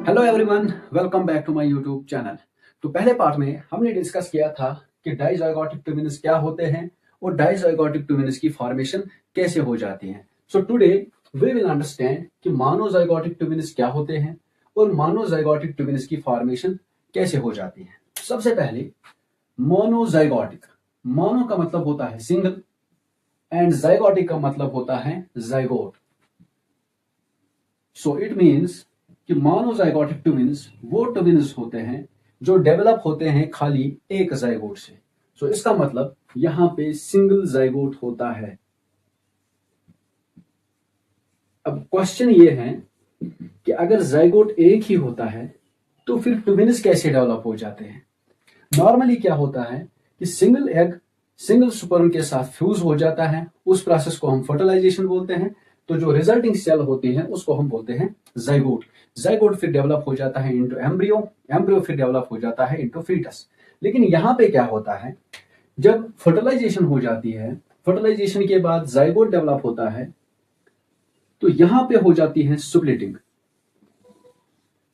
Hello everyone, welcome back to my YouTube channel. तो पहले part में हमने डिस्कस किया था कि डाइज़ाइगोटिक ट्विन्स क्या होते हैं और डाइज़ाइगोटिक ट्विन्स की फॉर्मेशन कैसे हो जाती है। So today we will understand कि मोनोजाइगोटिक ट्विन्स क्या होते हैं और मोनोजाइगोटिक ट्विन्स की फॉर्मेशन कैसे हो जाती है। सबसे पहले मोनोजाइगोटिक, मोनो का मतलब होता है सिंगल एंड जाइगोटिक का मतलब होता है जाइगोट। सो इट मीन्स कि मोनोजाइगोटिक ट्विन्स वो ट्विन्स होते हैं जो डेवलप होते हैं खाली एक जाइगोट से। सो इसका मतलब यहां पे सिंगल जाइगोट होता है। अब क्वेश्चन ये है कि अगर जाइगोट एक ही होता है तो फिर ट्विन्स कैसे डेवलप हो जाते हैं। नॉर्मली क्या होता है कि सिंगल एग सिंगल स्पर्म के साथ फ्यूज हो जाता है, उस प्रोसेस को हम फर्टिलाइजेशन बोलते हैं। तो जो रिजल्टिंग सेल होती है उसको हम बोलते हैं जाइगोट। जाइगोट फिर डेवलप हो जाता है इनटू एम्ब्रियो, एम्ब्रियो फिर डेवलप हो जाता है इनटू फीटस। लेकिन यहां पे क्या होता है, जब फर्टिलाइजेशन हो जाती है, फर्टिलाइजेशन के बाद जाइगोट डेवलप होता है, तो यहां पे हो जाती है स्प्लिटिंग।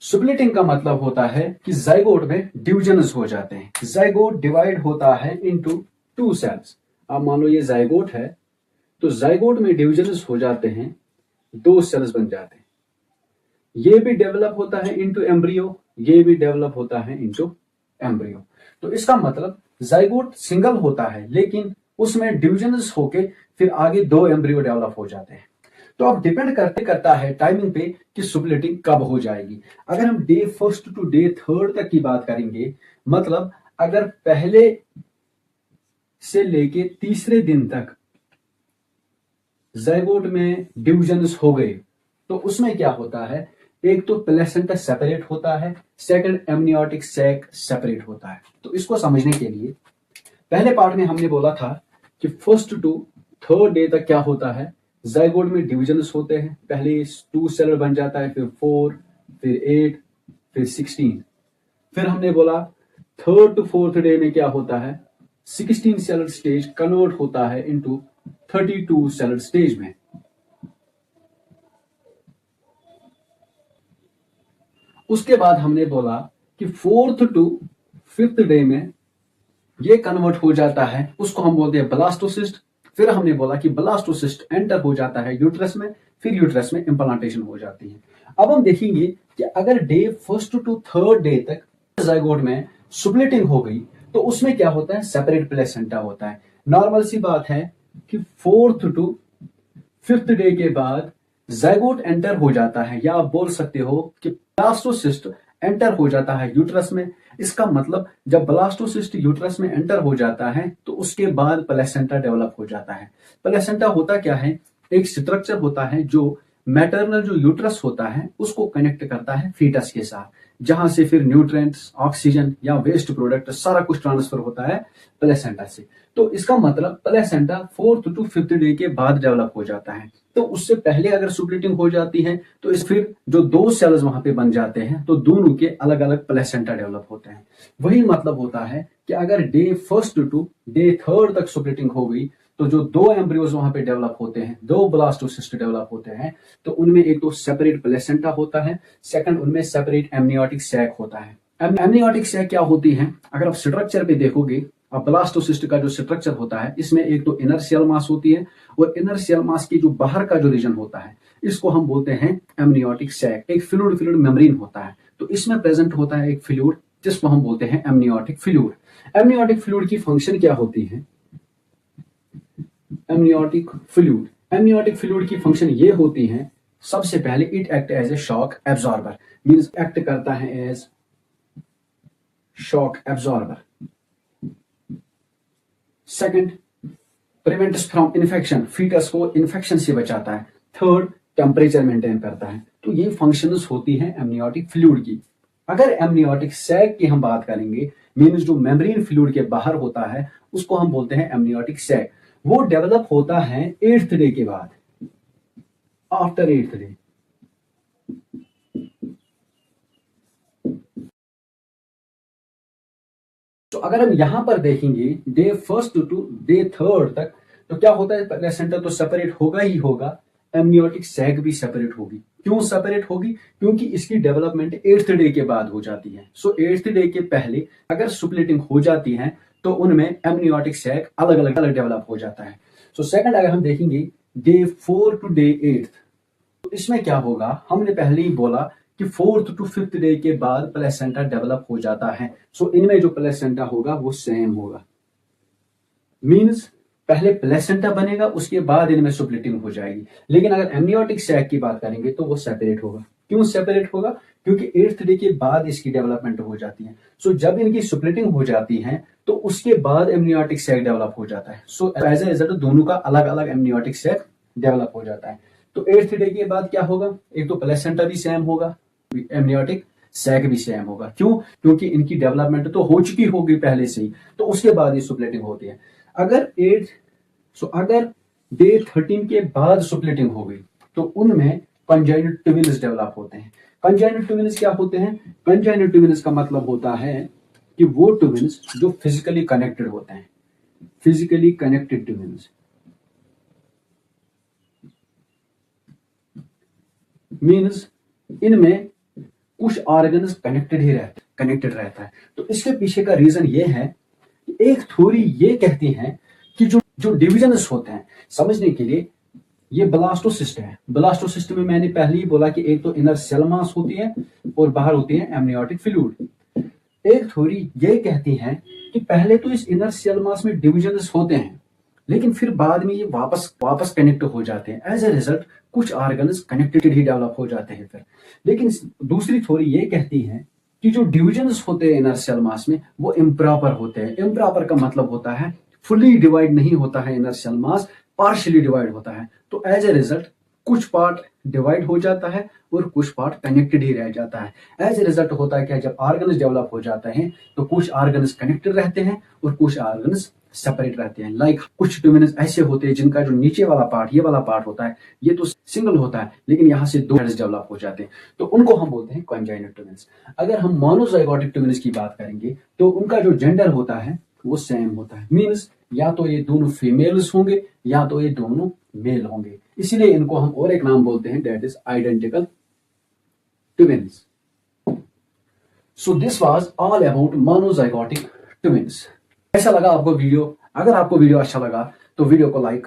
स्प्लिटिंग का मतलब होता है कि जाइगोट में डिविजन्स हो जाते हैं। जाइगोट डिवाइड होता है इनटू टू सेल्स। अब मान लो ये जाइगोट है, तो जाइगोट में डिविजन्स हो जाते हैं, दो सेल्स बन जाते हैं। ये भी डेवलप होता है इनटू एम्ब्रियो, ये भी डेवलप होता है इनटू एम्ब्रियो। तो इसका मतलब जाइगोट सिंगल होता है लेकिन उसमें डिविजन्स होके फिर आगे दो एम्ब्रियो डेवलप हो जाते हैं। तो अब डिपेंड करता है टाइमिंग पे कि स्प्लिटिंग कब हो जाएगी। अगर हम day first to day third तक की बात करेंगे, मतलब अगर पहले से लेके तीसरे दिन तक जाइगोट में डिविजन्स हो गए तो उसमें क्या होता है, एक तो प्लेसेंटा सेपरेट होता है, सेकंड एमनियोटिक सैक सेपरेट होता है। तो इसको समझने के लिए पहले पार्ट में हमने बोला था कि फर्स्ट टू थर्ड डे तक क्या होता है, जाइगोट में डिविजन्स होते हैं। पहले 2 सेलर बन जाता है, फिर 4, फिर 8, फिर 16। फिर हमने बोला थर्ड टू फोर्थ डे में क्या होता है, 16 सेलर स्टेज कन्वर्ट होता है इनटू 32 सेलर स्टेज में। उसके बाद हमने बोला कि फोर्थ टू फिफ्थ डे में ये कन्वर्ट हो जाता है, उसको हम बोलते हैं ब्लास्टोसिस्ट। फिर हमने बोला कि ब्लास्टोसिस्ट एंटर हो जाता है यूट्रस में, फिर यूट्रस में इम्प्लांटेशन हो जाती है। अब हम देखेंगे कि अगर day first to third day तक जाइगोट में स्प्लिटिंग हो गई तो उसमें क्या होता है, सेपरेट प्लेसेंटा होता है। नॉर्मल सी बात है कि फोर्थ टू फिफ्थ डे के बाद जाइगोट एंटर हो जाता है, या आप बोल सकते हो कि ब्लास्टोसिस्ट एंटर हो जाता है यूट्रस में। इसका मतलब जब ब्लास्टोसिस्ट यूट्रस में एंटर हो जाता है तो उसके बाद प्लेसेंटा डेवलप हो जाता है। प्लेसेंटा होता क्या है, एक स्ट्रक्चर होता है जो मैटरनल जो यूट्रस होता है उसको कनेक्ट करता है फीटस के साथ, जहां से फिर न्यूट्रिएंट्स, ऑक्सीजन या वेस्ट प्रोडक्ट सारा कुछ ट्रांसफर होता है प्लेसेंटा से। तो इसका मतलब placenta fourth to fifth day के बाद डेवलप हो जाता है। तो उससे पहले अगर स्प्लिटिंग हो जाती है तो इस फिर जो दो सेल्स वहां पे बन जाते हैं तो दोनों के अलग अलग प्लेसेंटा डेवलप होते हैं। वही मतलब होता है कि अगर day first to day third तक स्प्लिटिंग हो गई तो जो दो एम्ब्रियोज वहां पे डेवलप होते हैं, दो ब्लास्टोसिस्ट डेवलप होते हैं, तो उनमें एक तो सेपरेट प्लेसेंटा होता है, सेकंड उनमें सेपरेट एमनियोटिक सैक होता है। एमनियोटिक सैक क्या होती है, अगर आप स्ट्रक्चर पे देखोगे, अब ब्लास्टोसिस्ट का जो स्ट्रक्चर होता है इसमें एक तो इनर सेल मास होती है और इनर सेल मास की जो बाहर का जो रीजन होता है इसको हम बोलते हैं एमनियोटिक सैक। एक फ्लूइड मेम्ब्रेन होता है, तो इसमें प्रेजेंट होता है एक फ्लूइड जिसको हम बोलते हैं एमनियोटिक फ्लूइड। एमनियोटिक फ्लूइड की फंक्शन क्या होती है, एमनियोटिक फ्लूइड की फंक्शन ये होती है, सबसे पहले it act as a shock absorber, means act करता है as shock absorber. Second, prevents from infection, foetus को इन्फेक्शन से बचाता है। थर्ड, टेम्परेचर मेंटेन करता है। तो ये फंक्शंस होती है एमनियोटिक फ्लूइड की। अगर एमनियोटिक सैक की हम बात करेंगे, मींस जो मेम्ब्रेन फ्लूइड के बाहर होता है उसको हम बोलते हैं एमनियोटिक सैक। वो डेवलप होता है 8th डे के बाद, आफ्टर 8th डे। तो अगर हम यहां पर देखेंगे day first to day third तक, तो क्या होता है, प्लेसेंटा तो सेपरेट होगा ही होगा, एमनियोटिक सैक भी सेपरेट होगी। क्यों सेपरेट होगी? क्योंकि इसकी डेवलपमेंट 8th डे के बाद हो जाती है। सो 8th डे के पहले अगर स्प्लिटिंग हो जाती है तो उनमें एमनियोटिक सैक अलग अलग डेवलप हो जाता है। सो सेकंड अगर हम देखेंगे डे 4 टू डे 8, तो इसमें क्या होगा? हमने पहले ही बोला कि 4th टू 5th डे के बाद प्लेसेंटा डेवलप हो जाता है। सो इनमें जो प्लेसेंटा होगा वो सेम होगा। मीन्स पहले प्लेसेंटा बनेगा, उसके बाद इनमें स्प्लिटिंग हो जाएगी। लेकिन अगर एमनियोटिक सैक की बात करेंगे तो वो सेपरेट होगा। क्यों सेपरेट होगा? क्योंकि 8th डे के बाद इसकी डेवलपमेंट हो जाती है। सो जब इनकी स्प्लिटिंग हो जाती है तो उसके बाद एमनियोटिक सैक डेवलप हो जाता है। सो एज ए रिजल्ट दोनों का अलग अलग एमनियोटिक सैक डेवलप हो जाता है। तो 8th डे के बाद क्या होगा? एक तो प्लेसेंटा भी सेम होगा, एमनियोटिक सैक भी सेम होगा। क्यों? क्योंकि इनकी डेवलपमेंट तो हो चुकी होगी पहले से ही, तो उसके बाद ये स्प्लिटिंग होती है। अगर डे 13 के बाद स्प्लिटिंग हो गई तो उनमें कंजाइनल ट्विन्स डेवलप होते हैं। कंजाइनल ट्विन्स क्या होते हैं? कंजाइनल ट्विन्स का मतलब होता है कि वो ट्विन्स जो फिजिकली कनेक्टेड होते हैं, फिजिकली कनेक्टेड ट्विन्स। मीन्स इनमें कुछ ऑर्गन्स कनेक्टेड रहता है। तो इसके पीछे का रीजन ये है कि एक थ्योरी ये कहती है कि जो डिविजन्स होते हैं, समझने के लिए ये ब्लास्टोसिस्ट है। ब्लास्टोसिस्ट में मैंने पहले ही बोला कि एक तो इनर सेल मास होती है और बाहर होती है एमनियोटिक फ्लूइड। एक थ्योरी ये कहती है कि पहले तो इस इनर सेल मास में डिविजन्स होते हैं, लेकिन फिर बाद में ये वापस कनेक्ट हो जाते हैं। एज ए रिजल्ट कुछ ऑर्गन्स कनेक्टेड ही डेवलप हो जाते हैं फिर। लेकिन दूसरी थ्योरी ये कहती है कि जो डिविजन्स होते हैं इनर सेल मास में वो इम्प्रॉपर होते हैं। इम्प्रॉपर का मतलब होता है फुली डिवाइड नहीं होता है inner cell mass, partially divide होता है। तो एज ए रिजल्ट कुछ पार्ट डिवाइड हो जाता है और कुछ पार्ट कनेक्टेड ही रह जाता है। एज ए रिजल्ट होता है कि जब ऑर्गन्स डेवलप हो जाते हैं तो कुछ ऑर्गन्स कनेक्टेड रहते हैं और कुछ ऑर्गन्स सेपरेट रहते हैं। लाइक कुछ ट्विन्स ऐसे होते हैं जिनका जो नीचे वाला पार्ट, ये वाला पार्ट होता है, ये तो सिंगल होता है, लेकिन यहाँ से दो हेड्स डेवलप हो जाते हैं, तो उनको हम बोलते हैं कॉन्जाइनल ट्विन्स। अगर हम मोनोजाइगोटिक ट्विन्स की बात करेंगे तो उनका जो जेंडर होता है वो सेम होता है। मीन्स या तो ये दोनों फीमेल्स होंगे या तो ये दोनों मेल होंगे, इसलिए इनको हम और एक नाम बोलते हैं, that is identical twins. So this was all about monozygotic twins. कैसा लगा आपको वीडियो? अगर आपको वीडियो अच्छा लगा तो वीडियो को लाइक